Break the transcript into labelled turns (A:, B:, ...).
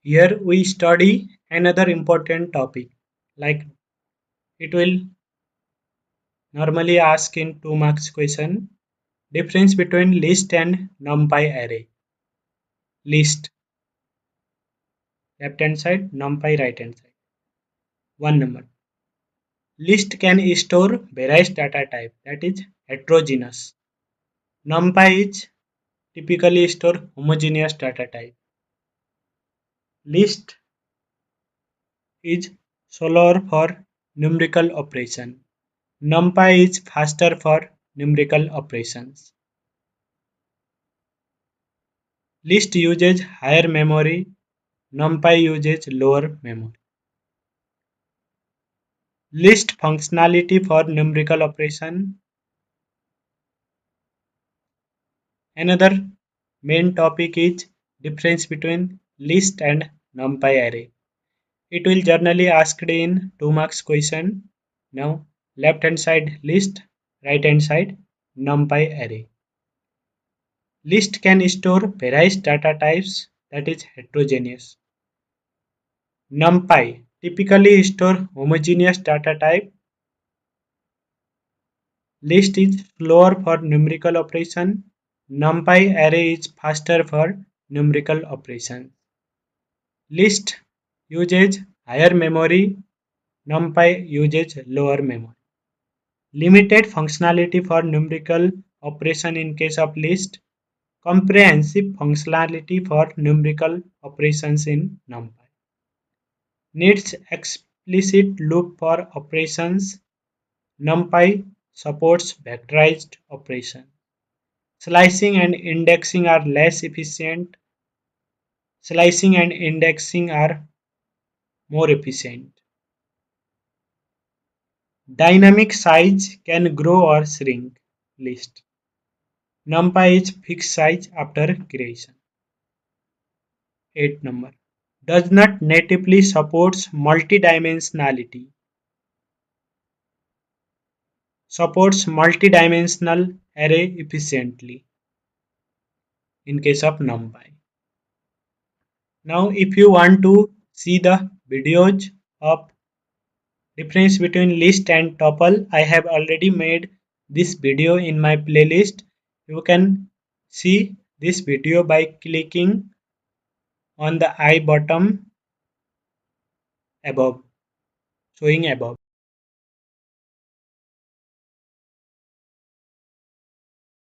A: Here we study another important topic, like it will normally ask in 2 marks question, difference between list and numpy array. List, left hand side, numpy right hand side. 1 number. List can store various data type, that is heterogeneous. Numpy is typically store homogeneous data type. List is slower for numerical operation. NumPy is faster for numerical operations. List uses higher memory, NumPy uses lower memory. List functionality for numerical operation. Another main topic is difference between list and NumPy array. It will generally asked in 2 marks question. Now left hand side list, right hand side NumPy array. List can store various data types, that is heterogeneous. NumPy typically store homogeneous data type. List is slower for numerical operation. NumPy array is faster for numerical operation. List uses higher memory. NumPy uses lower memory. Limited functionality for numerical operation in case of list. Comprehensive functionality for numerical operations in NumPy. Needs explicit loop for operations. NumPy supports vectorized operation. Slicing and indexing are less efficient. Slicing and indexing are more efficient. Dynamic size can grow or shrink list. NumPy is fixed size after creation. 8 number. Does not natively supports multidimensionality. Supports multidimensional array efficiently in case of NumPy. Now if you want to see the videos of difference between list and tuple, I have already made this video in my playlist. You can see this video by clicking on the I button above, showing above.